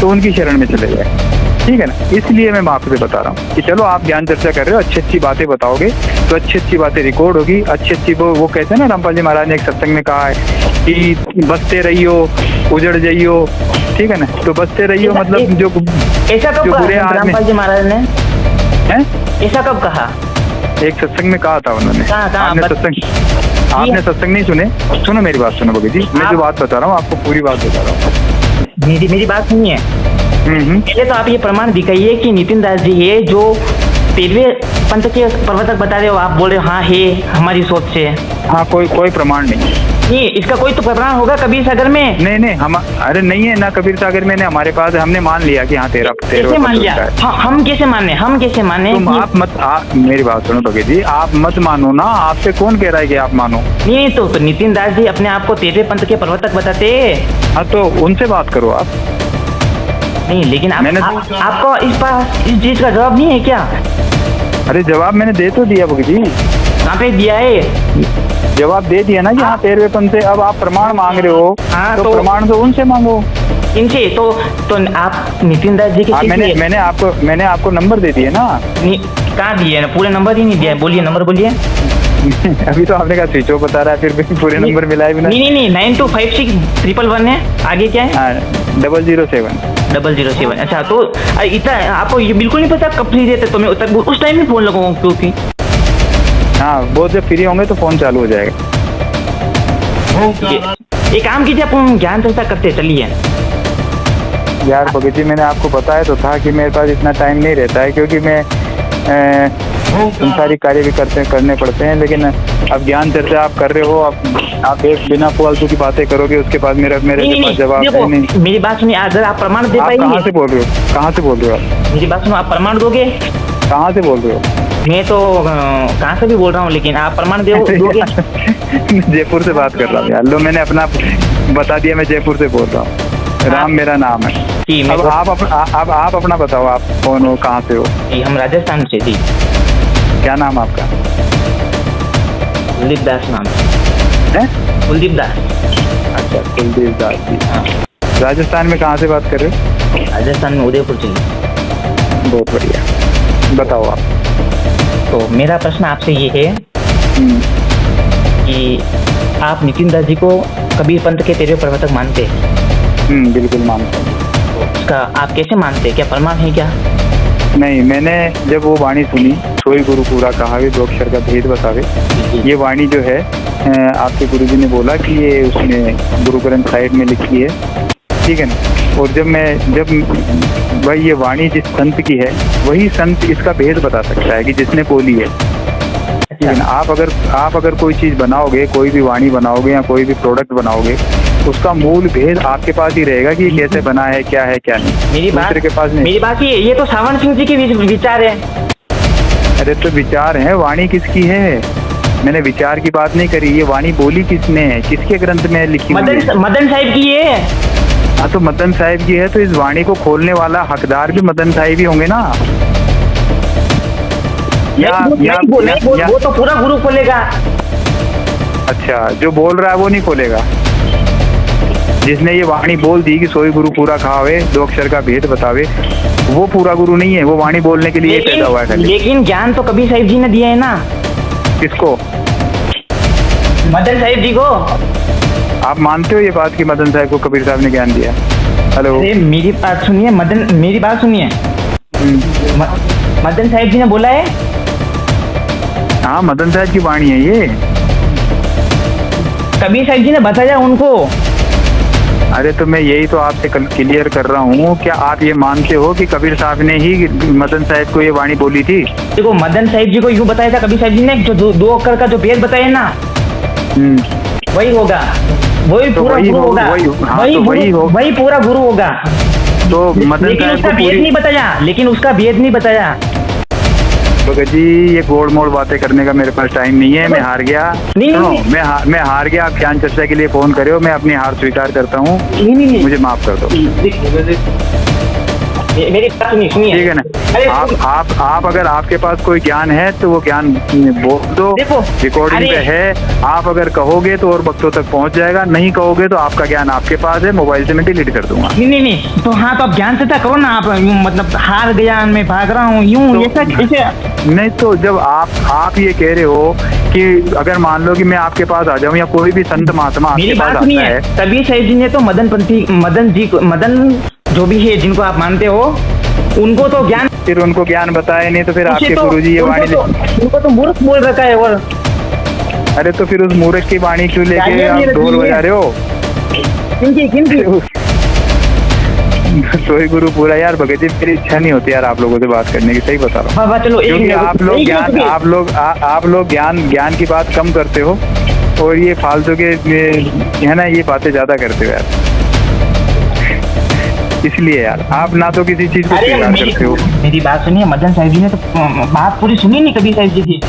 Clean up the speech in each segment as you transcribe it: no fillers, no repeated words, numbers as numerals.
तो उनकी शरण में चले जाए। ठीक है ना, इसलिए मैं आपसे बता रहा हूँ कि चलो आप ज्ञान चर्चा कर रहे हो, अच्छी बातें बताओगे तो अच्छी बातें रिकॉर्ड होगी, अच्छी वो कहते हैं ना, रामपाल जी महाराज ने एक सत्संग में कहा है कि बसते रहियो उजड़ जाइयो। ठीक है ना, तो बसते रहियो मतलब जो ऐसा कब जो बुरे कहा रामपाल जी महाराज ने? हैं? ऐसा कब कहा? एक सत्संग में कहा था उन्होंने। आपने सत्संग नहीं सुने? सुनो मेरी बात, सुनो भगत जी, मैं जो बात बता रहा हूँ आपको पूरी बात बता रहा हूँ। मेरी बात सुनिए। पहले तो आप ये प्रमाण दिखाइए कि नितिन दास जी है जो 13वें पंथ के प्रवर्तक बता रहे हो, आप बोल रहे हो हाँ है हमारी सोच से। हाँ, कोई प्रमाण नहीं, इसका कोई तो प्रमाण होगा कबीर सागर में। नहीं हम, अरे नहीं है ना कबीर सागर में, हमारे पास, हमने मान लिया कि हाँ कैसे मान लिया? हम कैसे माने? तुम आप मेरी बात सुनो भगत जी, आप मत मानो ना, आपसे कौन कह रहा है कि आप मानो? नहीं तो नितिन दास जी अपने आप को 13वें पंथ के प्रवर्तक बताते। हाँ, तो उनसे बात करो आप। नहीं, लेकिन आपको इस चीज का जवाब नहीं है क्या? अरे जवाब मैंने दे तो दिया भगत जी। कहाँ पे दिया है? जवाब दे दिया ना कि हाँ 13वें पंथ से। अब आप प्रमाण मांग रहे हो। हाँ, तो प्रमाण तो उनसे मांगो। इनसे तो आप नितिन दास जी के मैंने आपको नंबर दे दिए ना। कहाँ दिए ना? पूरे नंबर ही नहीं दिया। बोलिए नंबर बोलिए। अभी तो आपने कहा स्विच ऑफ बता रहा है, फिर भी पूरे नंबर मिलाए बिना। नहीं 925611 है। आगे क्या है? 007। अच्छा, तो इतना आपको ये बिल्कुल नहीं पता कब फ्री रहते? तो मैं उस टाइम में फोन लगाऊंगा क्योंकि हाँ, वो जब फ्री होंगे तो फोन चालू हो जाएगा। एक काम कीजिए, आप ज्ञान चर्चा करते चलिए। यार भगत जी, मैंने आपको बताया तो था कि मेरे पास इतना टाइम नहीं रहता है, क्योंकि मैं सारी कार्य भी करने पड़ते हैं। लेकिन अब ज्ञान चर्चा आप कर रहे हो, आप एक बिना फालतू की बातें करोगे, उसके बाद मेरे के पास जवाब नहीं। मेरी बात सुनिए, अगर आप प्रमाण दे पाएंगे। कहाँ से बोल रहे हो आप? मेरी बात सुनो, आप प्रमाण दोगे? कहाँ से बोल रहे हो? मैं तो कहाँ से भी बोल रहा हूँ, लेकिन आप प्रमाण दोगे? जयपुर से बात कर रहा हूँ यार। लो, मैंने अपना बता दिया, मैं जयपुर से बोल रहा हूँ। राम मेरा नाम है। अब आप अपना बताओ, आप कौन हो, कहाँ से हो? हम राजस्थान से। जी, क्या नाम आपका? कुलदीप दास नाम है। कुलदीप दास। अच्छा, कुलदीप दास जी। हाँ। राजस्थान में कहाँ से बात कर रहे हो? राजस्थान में उदयपुर से। बहुत बढ़िया, बताओ आप। तो मेरा प्रश्न आपसे ये है कि आप नितिन दास जी को कबीर पंथ के 13वें प्रवर्तक मानते हैं? बिल्कुल मानता हूँ। उसका आप कैसे मानते हैं? क्या प्रमाण है क्या? नहीं, मैंने जब वो वाणी सुनी, सोई गुरु पूरा कहावे, दो अक्षर का भेद बतावे, ये वाणी जो है आपके गुरुजी ने बोला कि ये उसने गुरु ग्रंथ साहिब में लिखी है। ठीक है ना, और जब भाई ये वाणी जिस संत की है, वही संत इसका भेद बता सकता है कि जिसने बोली है। ठीक है ना, आप अगर कोई चीज बनाओगे, कोई भी वाणी बनाओगे या कोई भी प्रोडक्ट बनाओगे, उसका मूल भेद आपके पास ही रहेगा कि कैसे बना है, क्या है क्या नहीं। मेरी बात ये तो सावन सिंह जी के विचार है। अरे तो विचार है, वाणी किसकी है? मैंने विचार की बात नहीं करी। ये वाणी बोली किसने है, किसके ग्रंथ में लिखी? मदन साहिब की है। हाँ, तो मदन साहिब की है, तो इस वाणी को खोलने वाला हकदार भी मदन साहिब ही होंगे ना। वो तो पूरा गुरु खोलेगा। अच्छा, जो बोल रहा है वो नहीं खोलेगा? जिसने ये वाणी बोल दी कि सोई गुरु पूरा खावे, दो अक्षर का भेद बतावे, वो पूरा गुरु नहीं है, वो वाणी बोलने के लिए पैदा हुआ है। लेकिन ज्ञान तो कबीर साहिब जी ने दिया है ना। किसको? मदन साहिब जी को। आप मानते हो ये बात कि मदन साहिब को कबीर साहब ने ज्ञान दिया? हेलो, मेरी बात सुनिए, मेरी बात सुनिए। मदन साहिब जी ने बोला है। हाँ, मदन साहिब की वाणी है ये। कबीर साहिब जी ने बताया उनको। अरे तो मैं यही तो आपसे क्लियर कर रहा हूँ, क्या आप ये मानते हो कि कबीर साहब ने ही मदन साहिब को ये वाणी बोली थी? देखो, मदन साहिब जी को यूँ बताया था कबीर साहिब जी ने, जो दो अक्षर का जो भेद बताया ना, वही होगा, वही पूरा गुरु होगा, वही पूरा गुरु होगा। तो मदन साहिब को भेद नहीं बताया, लेकिन उसका भेद नहीं बताया। भगत जी, ये गोड़ मोड़ बातें करने का मेरे पास टाइम नहीं है। मैं हार गया। मैं हार गया। आप ज्ञान चर्चा के लिए फोन करे हो, मैं अपनी हार स्वीकार करता हूँ। मुझे माफ कर दो। मेरी बात सुनिए सुनिए, ठीक है ना। अरे आप अगर आपके पास कोई ज्ञान है तो वो ज्ञान बोल दो, देखो, रिकॉर्डिंग पे है। आप अगर कहोगे तो और भक्तों तक पहुंच जाएगा, नहीं कहोगे तो आपका ज्ञान आपके पास है, मोबाइल से मैं डिलीट कर दूंगा। नहीं तो हाँ, तो आप ज्ञान से करो ना, आप यूं मतलब हार गया मैं भाग रहा हूँ यूं तो, ऐसा कैसे? नहीं तो जब आप ये कह रहे हो कि अगर मान लो कि मैं आपके पास आ जाऊं या कोई भी संत महात्मा आपके पास आता है, कबीर साहिब जी ने तो मदन जो भी है जिनको आप मानते हो उनको तो ज्ञान, फिर उनको ज्ञान बताया नहीं तो फिर आपके गुरुजी ये वाणी उनको तो मूर्ख बोल रखा है। और अरे तो फिर उस मूर्ख की वाणी क्यों लेके आप ढोल बजा रहे हो? किनकी सोई गुरु पूरा यार भगत जी, मेरी इच्छा नहीं होती यार आप लोगों से बात करने की, सही बता रहा हूँ। चलो क्योंकि आप लोग ज्ञान की बात कम करते हो और ये फालतू के है ना, ये बातें ज्यादा करते हो यार, इसलिए यार आप ना तो किसी चीज को स्वीकार करते हो। मेरी बात सुनिए, मदन साहिब जी ने तो बात पूरी सुनी नहीं कबीर साहिब जी की,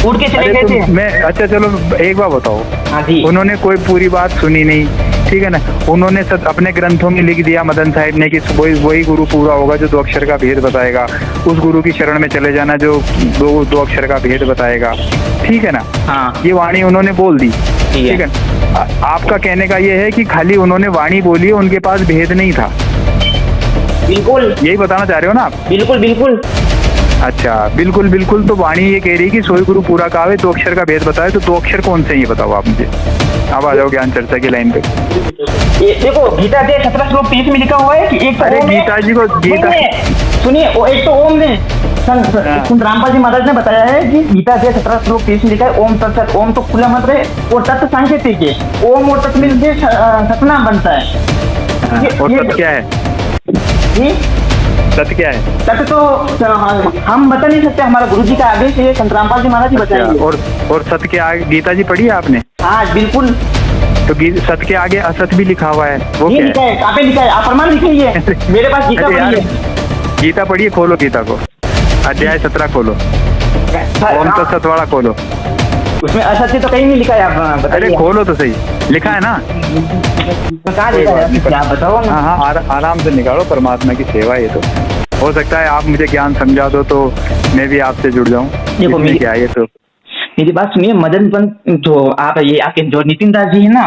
उड़ के चले गए थे। मैं अच्छा चलो एक बार बताओ। हाँ जी, उन्होंने कोई पूरी बात सुनी नहीं, ठीक है ना। उन्होंने सब अपने ग्रंथों में लिख दिया मदन साहिब ने कि वही गुरु पूरा होगा जो 2 अक्षर का भेद बताएगा, उस गुरु की शरण में चले जाना जो दो अक्षर का भेद बताएगा, ठीक है ना। हाँ, ये वाणी उन्होंने बोल दी, ठीक है। आपका कहने का ये है कि खाली उन्होंने वाणी बोली, उनके पास भेद नहीं था। बिल्कुल यही बताना चाह रहे हो ना आप? बिल्कुल। अच्छा, बिल्कुल तो वाणी ये कह रही है कि सोई गुरु पूरा कहावे 2 अक्षर का भेद बताए, तो 2 अक्षर कौन से हैं ये बताओ आप मुझे। अब आ जाओ ज्ञान चर्चा की लाइन पे। ये देखो गीता के 17 श्लोक 30 में लिखा हुआ है कि एक तो अरे गीता जी को गीता सुनिए, वो एक तो ओम ने संत रामपाल जी महाराज ने बताया है कि गीता के 17 श्लोक 30 में लिखा है ओम तत्सत। ओम तो खुला मंत्र है और तत्व सांकेतिक है। ओम और तत्व मिलकर सतनाम बनता है। और सत्य क्या है? सत्य क्या है? सत्य तो हम बता नहीं सकते, हमारा गुरु जी का आदेश है, संत रामपाल जी महाराज जी बताएंगे। और सत्य के आगे गीता जी पढ़ी है आपने? हाँ बिल्कुल। तो सत्य के आगे असत भी लिखा हुआ है, वो क्या लिखा है? कहाँ पे लिखा है? आप प्रमाण लिखिए, मेरे पास गीता पढ़ी है। गीता पढ़िए, खोलो गीता को, अध्याय 17 खोलो, ओम तत्सत वाला खोलो। उसमें असत्य तो कहीं नहीं लिखा है, आप बताइए। अरे खोलो तो सही, लिखा है ना? कहाँ लिखा है क्या बताओ ना। हाँ आराम से निकालो, परमात्मा की सेवा है। तो हो सकता है आप मुझे ज्ञान समझा दो तो मैं भी आपसे जुड़ जाऊँ। देखो क्या है तो मेरी बात सुनिए, मदन पंत जो आप ये आपके जो नितिन दास जी है ना,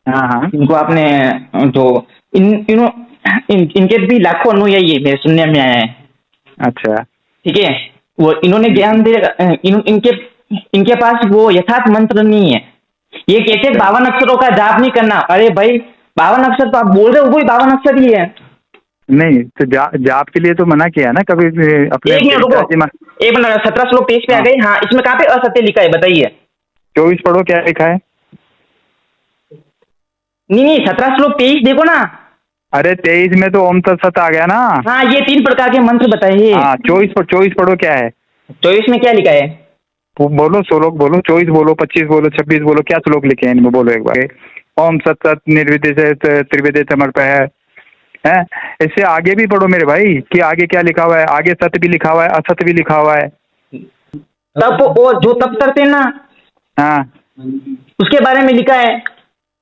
हाँ इनको आपने जो इनके भी लाखों अनुयायी है, मेरे सुनने में आया है। अच्छा ठीक है, वो इन्होंने ज्ञान दे, इनके पास वो यथार्थ मंत्र नहीं है। ये कहते 52 अक्षरों का जाप नहीं करना। अरे भाई 52 अक्षर तो आप बोल रहे हो, वही 52 अक्षर ही है। नहीं तो जाप के लिए तो मना किया ना कभी अपने। एक मिनट 17 श्लोक 23 पे आ गए। हाँ, इसमें कहाँ पे असत्य लिखा है बताइए? 24 पढ़ो, क्या लिखा है? नहीं 17 श्लोक 23 देखो ना। अरे 23 में तो ओम तत्सत आ गया ना। हाँ, ये 3 प्रकार के मंत्र बताइए। हाँ 24 पढ़ो, क्या है 24 में क्या लिखा है? बोलो, श्लोक बोलो, 24 बोलो, 25 बोलो, 26 बोलो, क्या श्लोक लिखे हैं इनमें बोलो एक बार। ओम सत निर्विद्य त्रिविद्य समर्पय है। इससे आगे भी पढ़ो मेरे भाई कि आगे क्या लिखा हुआ है। आगे सत्य भी लिखा हुआ है, असत्य भी लिखा हुआ है। तप, और जो तप करते हैं ना, हाँ उसके बारे में लिखा है।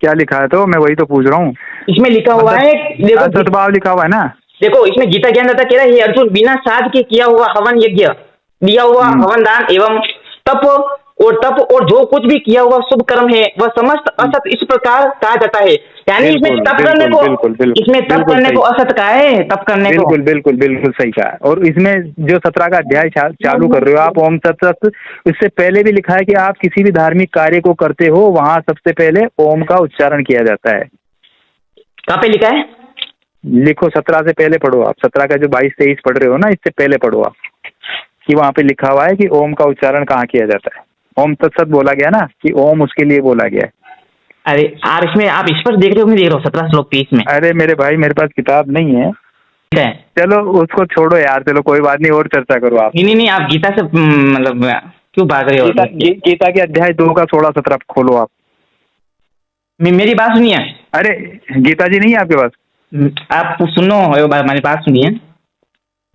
क्या लिखा है? तो मैं वही तो पूछ रहा हूँ। इसमें लिखा हुआ है, देखो सद्भाव लिखा हुआ है ना। देखो इसमें गीता ज्ञानदाता कह रहा है, अर्जुन बिना साध के किया हुआ हवन यज्ञ, दिया हुआ हवन दान एवं तप और जो कुछ भी किया हुआ शुभ कर्म है वह समस्त असत इस प्रकार कहा जाता है। यानी इसमें तप करने को, इसमें तप करने को असत कहा है, तप करने को। बिल्कुल सही कहा है। और इसमें जो 17 का अध्याय चालू कर रहे हो आप, ओम तत्सत, इससे पहले भी लिखा है कि आप किसी भी धार्मिक कार्य को करते हो वहां सबसे पहले ओम का उच्चारण किया जाता है। कहाँ पे लिखा है? लिखो, 17 से पहले पढ़ो आप। 17 का जो 22-23 पढ़ रहे हो ना, इससे पहले पढ़ो आप कि वहां पे लिखा हुआ है कि ओम का उच्चारण कहाँ किया जाता है। ओम तत्सत बोला गया ना कि ओम उसके लिए बोला गया है। अरे यार, इसमें आप स्पष्ट देख रहे हो, मैं देख रहा हूँ 17 श्लोक 30 में। अरे मेरे भाई, मेरे पास किताब नहीं है। चलो उसको छोड़ो यार, चलो कोई बात नहीं, और चर्चा करो आप। नहीं आप गीता से मतलब क्यों भाग रहे हो? गीता के अध्याय 2 का 16-17 खोलो आप। मेरी बात सुनिए। अरे गीता जी नहीं है आपके पास? आप सुनो, हमारी बात सुनिए।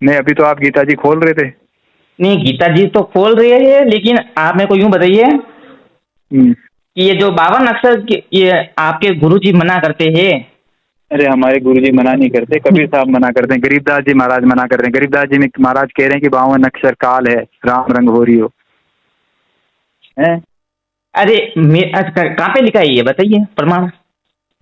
नहीं, अभी तो आप गीता जी खोल रहे थे। नहीं, गीता जी तो खोल रही है, लेकिन आप मेरे को यूं बताइए कि ये जो 52 अक्षर ये आपके गुरु जी मना करते हैं, अरे हमारे गुरुजी मना नहीं करते, कबीर साहब मना करते हैं, गरीबदास जी महाराज मना कर रहे हैं। गरीबदास जी महाराज कह रहे हैं कि 52 अक्षर काल है, राम रंग हो रही हो हैं। अरे कहाँ पे लिखा है ये बताइए प्रमाण।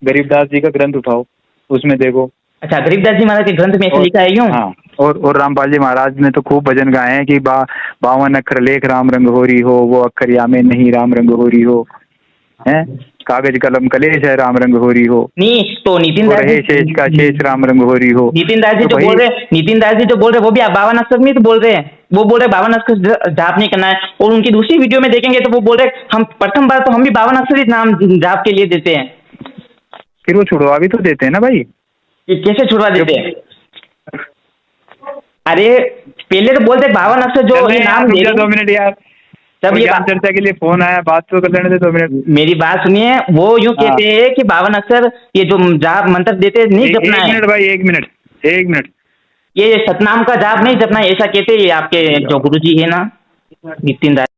गरीबदास जी का ग्रंथ उठाओ, उसमें देखो। अच्छा, गरीबदास जी महाराज के ग्रंथ में ऐसे लिखा है यूं? हाँ, और रामपाल जी महाराज ने तो खूब भजन गाए हैं कि 52 अक्षर लेख राम रंग हो रही हो, वो अक्षर यामे नहीं राम रंग हो रही हो हैं। कागज कलम कलेश है राम रंग हो रही हो। नहीं तो नितिन दास जी, शेष का शेष राम रंग हो रही हो। नितिन दास जी जो बोल रहे हैं, नितिन दास जी जो बोल रहे हैं वो भी 52 अक्षर में तो बोल रहे हैं। वो बोल रहे 52 अक्षर जाप नहीं करना है, और उनकी दूसरी वीडियो में देखेंगे तो वो बोल रहे हम प्रथम बार तो हम भी 52 अक्षर ही नाम जाप के लिए देते हैं। फिर वो छुड़वा भी तो देते हैं ना भाई। ये कैसे छुड़वा देते हैं? अरे पहले तो बोलते 52 अक्षर जो ये नाम दे 2 मिनट यार, तब ये चर्चा के लिए फोन आया, बात तो कर लेने दे 2 मिनट। मेरी बात सुनिए, वो यूं कहते हैं कि 52 अक्षर ये जो जाप मंत्र देते नहीं जपना है। 1 मिनट भाई, 1 मिनट 1 मिनट। ये सतनाम का जाप नहीं जपना है, ऐसा कहते हैं आपके जो गुरुजी है ना नितिन दास।